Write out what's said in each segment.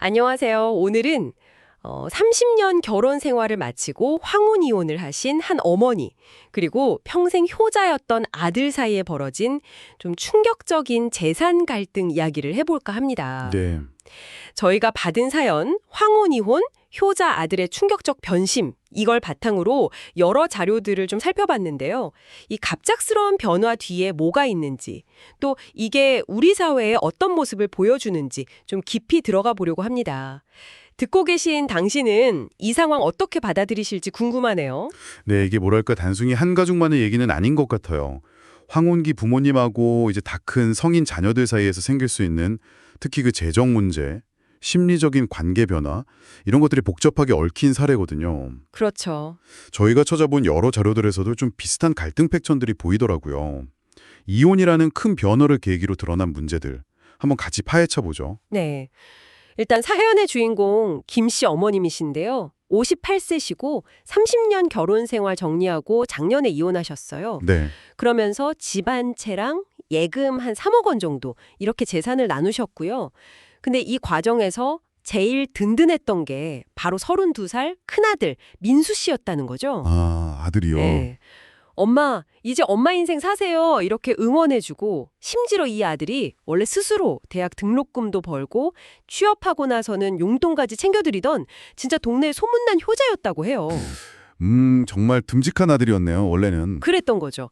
안녕하세요. 오늘은 30년 결혼 생활을 마치고 황혼 이혼을 하신 한 어머니, 그리고 평생 효자였던 아들 사이에 벌어진 좀 충격적인 재산 갈등 이야기를 해볼까 합니다. 네. 저희가 받은 사연, 황혼 이혼, 효자 아들의 충격적 변심, 이걸 바탕으로 여러 자료들을 좀 살펴봤는데요. 이 갑작스러운 변화 뒤에 뭐가 있는지, 또 이게 우리 사회에 어떤 모습을 보여주는지 좀 깊이 들어가 보려고 합니다. 듣고 계신 당신은 이 상황 어떻게 받아들이실지 궁금하네요. 네, 이게 뭐랄까 단순히 한 가족만의 얘기는 아닌 것 같아요. 황혼기 부모님하고 이제 다 큰 성인 자녀들 사이에서 생길 수 있는 특히 그 재정 문제, 심리적인 관계 변화 이런 것들이 복잡하게 얽힌 사례거든요. 그렇죠. 저희가 찾아본 여러 자료들에서도 좀 비슷한 갈등 패턴들이 보이더라고요. 이혼이라는 큰 변화를 계기로 드러난 문제들 한번 같이 파헤쳐 보죠. 네. 일단 사연의 주인공 김 씨 어머님이신데요. 58세시고 30년 결혼 생활 정리하고 작년에 이혼하셨어요. 네. 그러면서 집안 채랑 예금 한 3억 원 정도 이렇게 재산을 나누셨고요. 근데 이 과정에서 제일 든든했던 게 바로 32살 큰아들 민수 씨였다는 거죠. 아, 아들이요. 네. 엄마, 이제 엄마 인생 사세요. 이렇게 응원해주고 심지어 이 아들이 원래 스스로 대학 등록금도 벌고 취업하고 나서는 용돈까지 챙겨드리던 진짜 동네 소문난 효자였다고 해요. 정말 듬직한 아들이었네요, 원래는. 그랬던 거죠.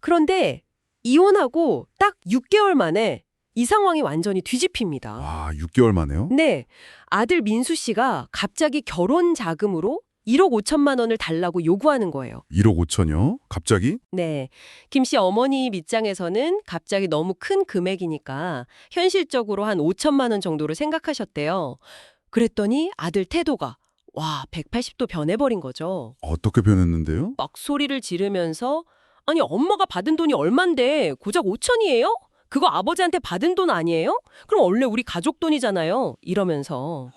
그런데 이혼하고 딱 6개월 만에 이 상황이 완전히 뒤집힙니다. 와, 6개월 만에요? 네, 아들 민수 씨가 갑자기 결혼 자금으로 1억 5천만 원을 달라고 요구하는 거예요. 1억 5천이요? 갑자기? 네. 김 씨 어머니 입장에서는 갑자기 너무 큰 금액이니까 현실적으로 한 5천만 원 정도를 생각하셨대요. 그랬더니 아들 태도가 180도 변해버린 거죠. 어떻게 변했는데요? 막 소리를 지르면서 아니 엄마가 받은 돈이 얼만데 고작 5천이에요? 그거 아버지한테 받은 돈 아니에요? 그럼 원래 우리 가족 돈이잖아요. 이러면서.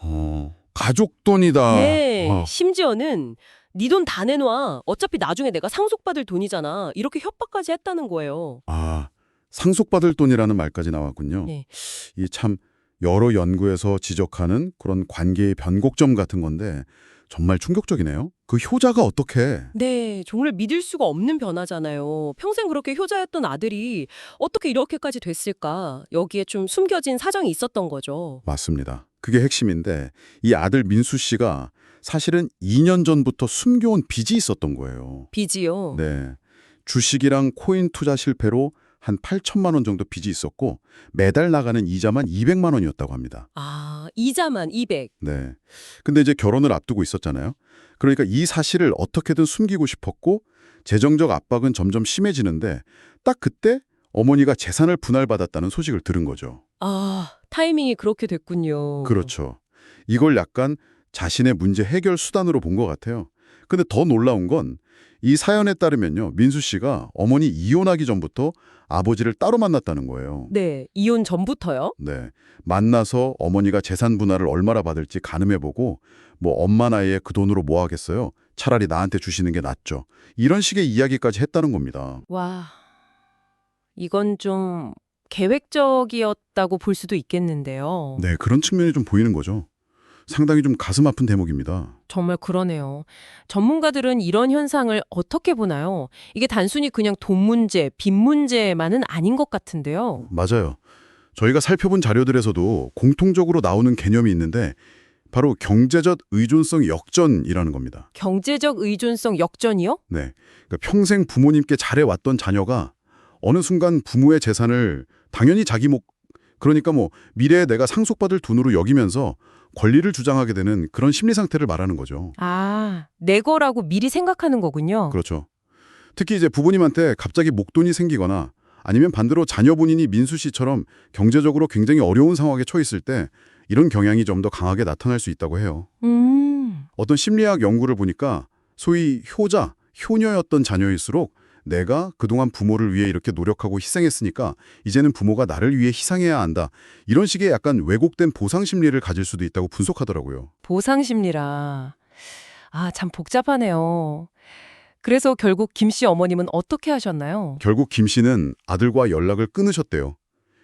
가족 돈이다. 네. 와, 심지어는 네 돈 다 내놔. 어차피 나중에 내가 상속받을 돈이잖아. 이렇게 협박까지 했다는 거예요. 상속받을 돈이라는 말까지 나왔군요. 네. 이 참 여러 연구에서 지적하는 그런 관계의 변곡점 같은 건데 정말 충격적이네요. 그 효자가 어떻게? 네, 정말 믿을 수가 없는 변화잖아요. 평생 그렇게 효자였던 아들이 어떻게 이렇게까지 됐을까? 여기에 좀 숨겨진 사정이 있었던 거죠. 맞습니다. 그게 핵심인데 이 아들 민수 씨가 사실은 2년 전부터 숨겨온 빚이 있었던 거예요. 빚이요. 네. 주식이랑 코인 투자 실패로 한 8천만 원 정도 빚이 있었고 매달 나가는 이자만 200만 원이었다고 합니다. 이자만 200. 네. 근데 이제 결혼을 앞두고 있었잖아요. 그러니까 이 사실을 어떻게든 숨기고 싶었고 재정적 압박은 점점 심해지는데 딱 그때 어머니가 재산을 분할받았다는 소식을 들은 거죠. 타이밍이 그렇게 됐군요. 그렇죠. 이걸 약간 자신의 문제 해결 수단으로 본 것 같아요. 근데 더 놀라운 건 이 사연에 따르면요. 민수 씨가 어머니 이혼하기 전부터 아버지를 따로 만났다는 거예요. 네, 이혼 전부터요? 네. 만나서 어머니가 재산 분할을 얼마나 받을지 가늠해보고 뭐 엄마 나이에 그 돈으로 뭐 하겠어요? 차라리 나한테 주시는 게 낫죠. 이런 식의 이야기까지 했다는 겁니다. 와, 이건 좀 계획적이었다고 볼 수도 있겠는데요. 네, 그런 측면이 좀 보이는 거죠. 상당히 좀 가슴 아픈 대목입니다. 정말 그러네요. 전문가들은 이런 현상을 어떻게 보나요? 이게 단순히 그냥 돈 문제, 빚 문제만은 아닌 것 같은데요. 맞아요. 저희가 살펴본 자료들에서도 공통적으로 나오는 개념이 있는데 바로 경제적 의존성 역전이라는 겁니다. 경제적 의존성 역전이요? 네, 그러니까 평생 부모님께 잘해왔던 자녀가 어느 순간 부모의 재산을 당연히 자기 그러니까 뭐 미래에 내가 상속받을 돈으로 여기면서 권리를 주장하게 되는 그런 심리 상태를 말하는 거죠. 내 거라고 미리 생각하는 거군요. 그렇죠. 특히 이제 부모님한테 갑자기 목돈이 생기거나 아니면 반대로 자녀 본인이 민수 씨처럼 경제적으로 굉장히 어려운 상황에 처했을 때 이런 경향이 좀 더 강하게 나타날 수 있다고 해요. 어떤 심리학 연구를 보니까 소위 효자, 효녀였던 자녀일수록 내가 그동안 부모를 위해 이렇게 노력하고 희생했으니까 이제는 부모가 나를 위해 희생해야 한다. 이런 식의 약간 왜곡된 보상 심리를 가질 수도 있다고 분석하더라고요. 보상 심리라. 참 복잡하네요. 그래서 결국 김 씨 어머님은 어떻게 하셨나요? 결국 김 씨는 아들과 연락을 끊으셨대요.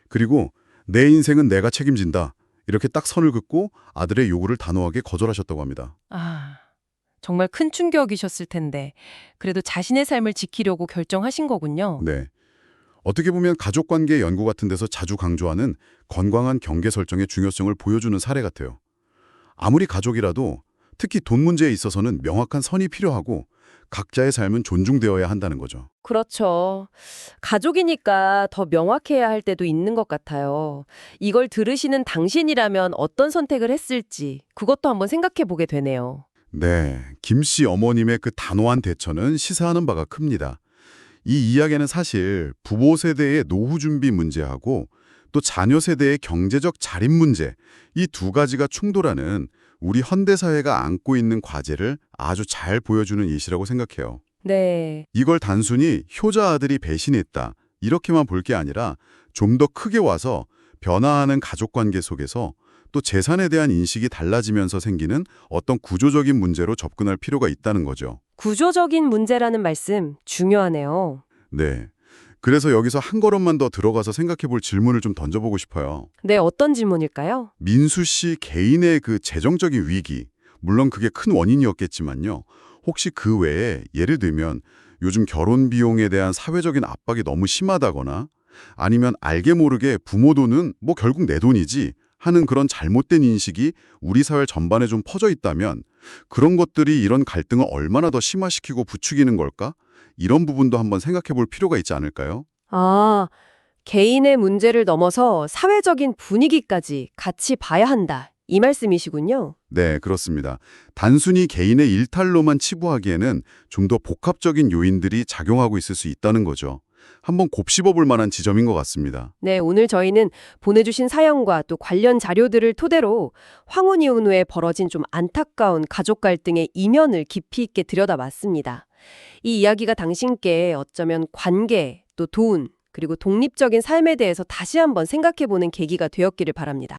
그리고 내 인생은 내가 책임진다. 이렇게 딱 선을 긋고 아들의 요구를 단호하게 거절하셨다고 합니다. 아, 정말 큰 충격이셨을 텐데 그래도 자신의 삶을 지키려고 결정하신 거군요. 네. 어떻게 보면 가족관계 연구 같은 데서 자주 강조하는 건강한 경계 설정의 중요성을 보여주는 사례 같아요. 아무리 가족이라도 특히 돈 문제에 있어서는 명확한 선이 필요하고 각자의 삶은 존중되어야 한다는 거죠. 그렇죠. 가족이니까 더 명확해야 할 때도 있는 것 같아요. 이걸 들으시는 당신이라면 어떤 선택을 했을지 그것도 한번 생각해 보게 되네요. 네, 김 씨 어머님의 그 단호한 대처는 시사하는 바가 큽니다. 이 이야기는 사실 부모 세대의 노후 준비 문제하고 또 자녀 세대의 경제적 자립 문제, 이 두 가지가 충돌하는 우리 현대 사회가 안고 있는 과제를 아주 잘 보여주는 예시라고 생각해요. 네. 이걸 단순히 효자 아들이 배신했다 이렇게만 볼 게 아니라 좀 더 크게 와서 변화하는 가족관계 속에서 또 재산에 대한 인식이 달라지면서 생기는 어떤 구조적인 문제로 접근할 필요가 있다는 거죠. 구조적인 문제라는 말씀 중요하네요. 네. 그래서 여기서 한 걸음만 더 들어가서 생각해 볼 질문을 좀 던져보고 싶어요. 네, 어떤 질문일까요? 민수 씨 개인의 그 재정적인 위기, 물론 그게 큰 원인이었겠지만요. 혹시 그 외에 예를 들면 요즘 결혼 비용에 대한 사회적인 압박이 너무 심하다거나 아니면 알게 모르게 부모 돈은 뭐 결국 내 돈이지 하는 그런 잘못된 인식이 우리 사회 전반에 좀 퍼져 있다면 그런 것들이 이런 갈등을 얼마나 더 심화시키고 부추기는 걸까? 이런 부분도 한번 생각해 볼 필요가 있지 않을까요? 아, 개인의 문제를 넘어서 사회적인 분위기까지 같이 봐야 한다. 이 말씀이시군요. 네, 그렇습니다. 단순히 개인의 일탈로만 치부하기에는 좀 더 복합적인 요인들이 작용하고 있을 수 있다는 거죠. 한번 곱씹어 볼 만한 지점인 것 같습니다. 네, 오늘 저희는 보내주신 사연과 또 관련 자료들을 토대로 황혼 이혼 후에 벌어진 좀 안타까운 가족 갈등의 이면을 깊이 있게 들여다봤습니다. 이 이야기가 당신께 어쩌면 관계, 또 돈, 그리고 독립적인 삶에 대해서 다시 한번 생각해보는 계기가 되었기를 바랍니다.